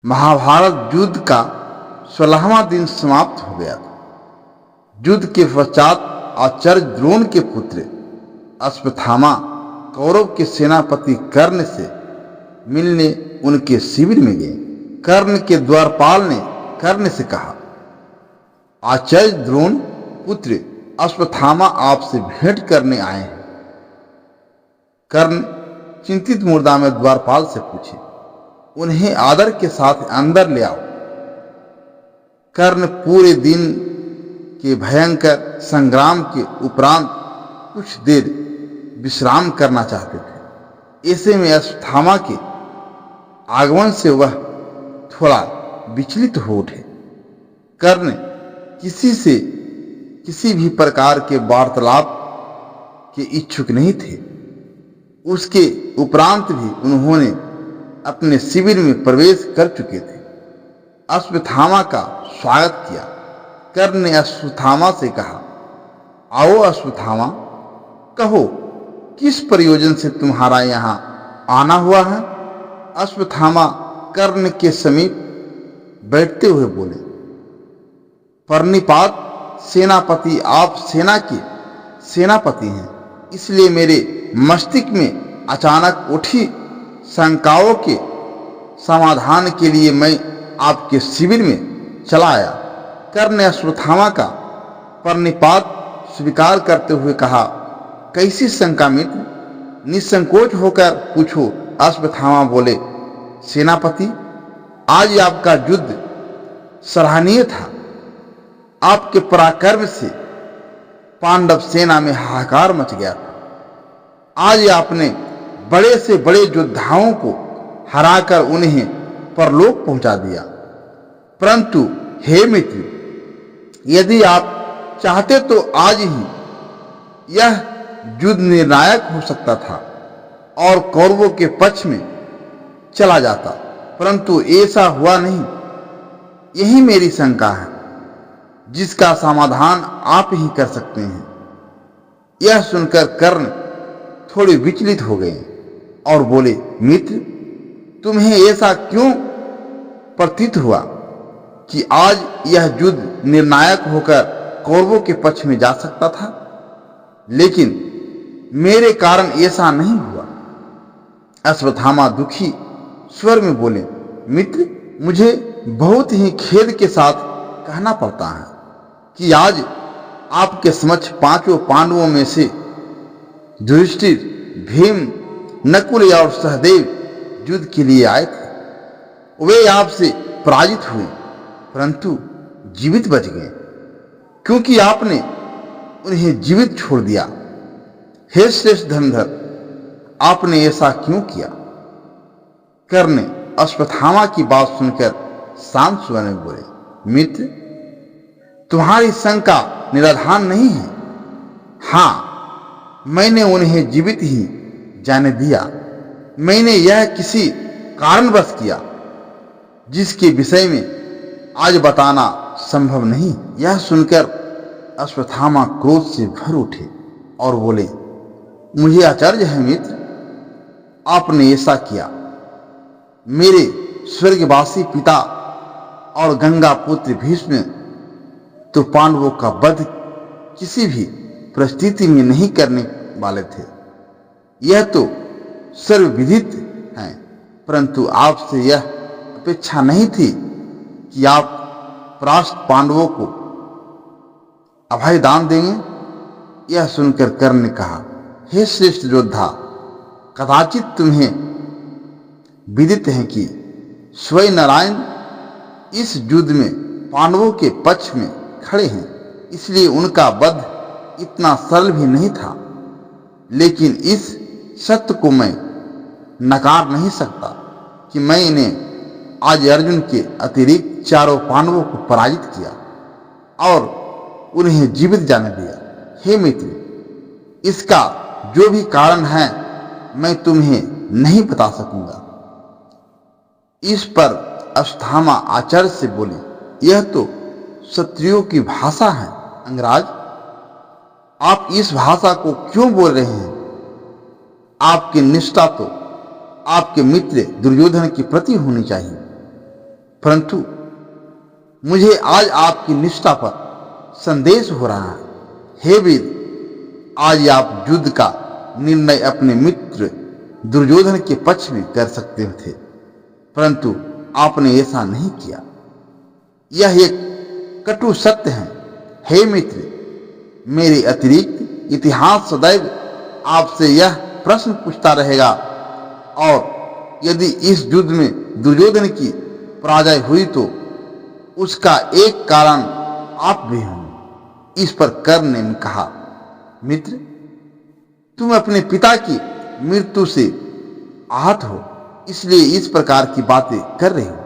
महाभारत युद्ध का 16वां दिन समाप्त हो गया था। युद्ध के पश्चात आचार्य द्रोण के पुत्र अश्वत्थामा कौरव के सेनापति कर्ण से मिलने उनके शिविर में गए। कर्ण के द्वारपाल ने कर्ण से कहा, आचार्य द्रोण पुत्र अश्वत्थामा आपसे भेंट करने आए हैं। कर्ण चिंतित मुद्रा में द्वारपाल से पूछे, उन्हें आदर के साथ अंदर ले आओ। कर्ण पूरे दिन के भयंकर संग्राम के उपरांत कुछ देर विश्राम करना चाहते थे। ऐसे में अश्वत्थामा के आगमन से वह थोड़ा विचलित हो उठे। कर्ण किसी से किसी भी प्रकार के वार्तालाप के इच्छुक नहीं थे। उसके उपरांत भी उन्होंने अपने शिविर में प्रवेश कर चुके थे। अश्वत्थामा का स्वागत किया। कर्ण ने अश्वत्थामा से कहा, आओ अश्वत्थामा, कहो किस प्रयोजन से तुम्हारा यहाँ आना हुआ है। अश्वत्थामा कर्ण के समीप बैठते हुए बोले, प्रणिपात सेनापति, आप सेना के सेनापति हैं, इसलिए मेरे मस्तिष्क में अचानक उठी शंकाओं के समाधान के लिए मैं आपके शिविर में चला आया। कर्ण ने अश्वत्थामा का प्रणिपात स्वीकार करते हुए कहा, कैसी शंका मित्र, निसंकोच होकर पूछो। अश्वत्थामा बोले, सेनापति, आज आपका युद्ध सराहनीय था। आपके पराक्रम से पांडव सेना में हाहाकार मच गया था। आज आपने बड़े से बड़े योद्धाओं को हराकर उन्हें परलोक पहुंचा दिया। परंतु हे मित्र, यदि आप चाहते तो आज ही यह युद्ध निर्णायक हो सकता था और कौरवों के पक्ष में चला जाता, परंतु ऐसा हुआ नहीं। यही मेरी शंका है, जिसका समाधान आप ही कर सकते हैं। यह सुनकर कर्ण थोड़े विचलित हो गए और बोले, मित्र, तुम्हें ऐसा क्यों प्रतीत हुआ कि आज यह युद्ध निर्णायक होकर कौरवों के पक्ष में जा सकता था? लेकिन मेरे कारण ऐसा नहीं हुआ। अश्वत्थामा दुखी स्वर में बोले, मित्र, मुझे बहुत ही खेद के साथ कहना पड़ता है कि आज आपके समक्ष पांचों पांडवों में से युधिष्ठिर, भीम, नकुल और सहदेव युद्ध के लिए आए थे। वे आपसे पराजित हुए, परंतु जीवित बच गए, क्योंकि आपने उन्हें जीवित छोड़ दिया। हे श्रेष्ठ धनुर्धर, आपने ऐसा क्यों किया? कर्ण ने अश्वत्थामा की बात सुनकर शांत स्वर में बोले, मित्र, तुम्हारी शंका निराधार नहीं है। हाँ, मैंने उन्हें जीवित ही जाने दिया। मैंने यह किसी कारणवश किया जिसके विषय में आज बताना संभव नहीं। यह सुनकर अश्वत्थामा क्रोध से भर उठे और बोले, मुझे आश्चर्य है मित्र, आपने ऐसा किया। मेरे स्वर्गवासी पिता और गंगा पुत्र भीष्म तो पांडवों का वध किसी भी परिस्थिति में नहीं करने वाले थे। यह तो सर्वविदित है, परंतु आपसे यह अपेक्षा नहीं थी कि आप परास्त पांडवों को अभय दान देंगे। यह सुनकर कर्ण ने कहा, हे श्रेष्ठ योद्धा, कदाचित तुम्हें विदित है कि स्वयं नारायण इस युद्ध में पांडवों के पक्ष में खड़े हैं, इसलिए उनका वध इतना सरल भी नहीं था। लेकिन इस सत्य को मैं नकार नहीं सकता कि मैंने आज अर्जुन के अतिरिक्त चारों पांडवों को पराजित किया और उन्हें जीवित जाने दिया। हे मित्र, इसका जो भी कारण है मैं तुम्हें नहीं बता सकूंगा। इस पर अश्वत्थामा आचार्य से बोले, यह तो क्षत्रियों की भाषा है अंगराज, आप इस भाषा को क्यों बोल रहे हैं? आपकी निष्ठा तो आपके मित्र दुर्योधन के प्रति होनी चाहिए। परंतु मुझे आज आपकी निष्ठा पर संदेश हो रहा है। हे वीर, आज आप युद्ध का निर्णय अपने मित्र दुर्योधन के पक्ष में कर सकते थे, परंतु आपने ऐसा नहीं किया। यह एक कटु सत्य है। हे मित्र, मेरे अतिरिक्त इतिहास सदैव आपसे यह प्रश्न पूछता रहेगा, और यदि इस युद्ध में दुर्योधन की पराजय हुई तो उसका एक कारण आप भी होंगे। इस पर कर्ण ने कहा, मित्र, तुम अपने पिता की मृत्यु से आहत हो, इसलिए इस प्रकार की बातें कर रहे हो।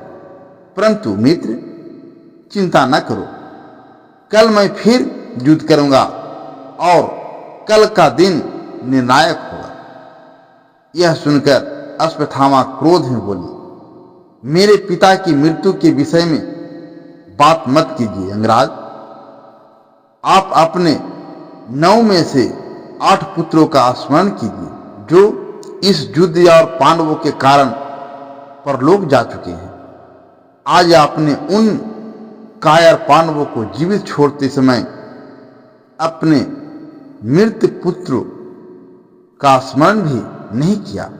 परंतु मित्र, चिंता न करो, कल मैं फिर युद्ध करूंगा और कल का दिन निर्णायक होगा। यह सुनकर अश्वत्थामा क्रोध में बोले, मेरे पिता की मृत्यु के विषय में बात मत कीजिए अंगराज। आप अपने 9 में से 8 पुत्रों का स्मरण कीजिए जो इस युद्ध और पांडवों के कारण परलोक जा चुके हैं। आज आपने उन कायर पांडवों को जीवित छोड़ते समय अपने मृत पुत्रों का स्मरण भी नहीं किया।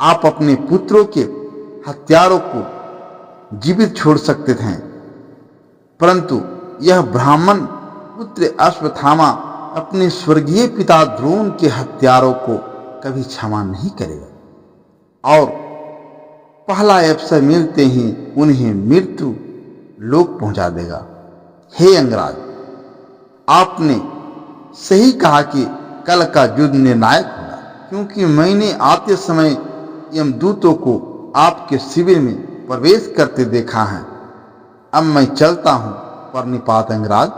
आप अपने पुत्रों के हत्यारों को जीवित छोड़ सकते थे, परंतु यह ब्राह्मण पुत्र अश्वत्थामा अपने स्वर्गीय पिता द्रोण के हत्यारों को कभी क्षमा नहीं करेगा और पहला अवसर मिलते ही उन्हें मृत्यु लोक पहुंचा देगा। हे अंगराज, आपने सही कहा कि कल का युद्ध निर्णायक होगा, क्योंकि मैंने आते समय यमदूतों को आपके शिविर में प्रवेश करते देखा है। अब मैं चलता हूं प्रणिपात अंगराज।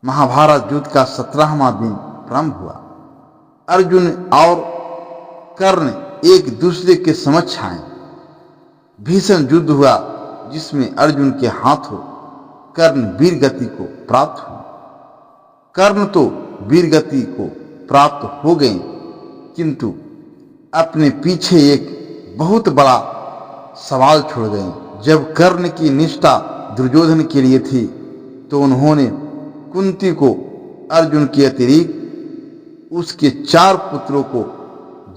महाभारत युद्ध का 17वां दिन प्रारंभ हुआ। अर्जुन और कर्ण एक दूसरे के समक्ष आए। भीषण युद्ध हुआ, जिसमें अर्जुन के हाथों कर्ण वीर गति को प्राप्त हुआ। कर्ण तो वीर गति को प्राप्त हो गए, किंतु अपने पीछे एक बहुत बड़ा सवाल छोड़ गए। जब कर्ण की निष्ठा दुर्योधन के लिए थी, तो उन्होंने कुंती को अर्जुन के अतिरिक्त उसके 4 पुत्रों को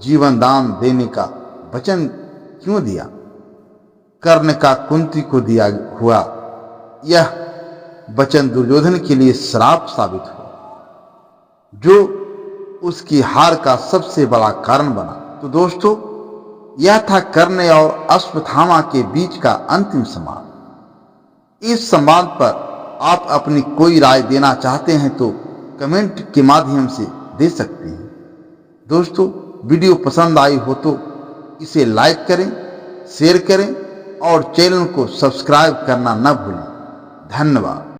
जीवन दान देने का वचन क्यों दिया? कर्ण का कुंती को दिया हुआ यह वचन दुर्योधन के लिए श्राप साबित हुआ, जो उसकी हार का सबसे बड़ा कारण बना। तो दोस्तों, यह था कर्ण और अश्वत्थामा के बीच का अंतिम संवाद। इस संवाद पर आप अपनी कोई राय देना चाहते हैं तो कमेंट के माध्यम से दे सकते हैं। दोस्तों, वीडियो पसंद आई हो तो इसे लाइक करें, शेयर करें और चैनल को सब्सक्राइब करना न भूलें। धन्यवाद।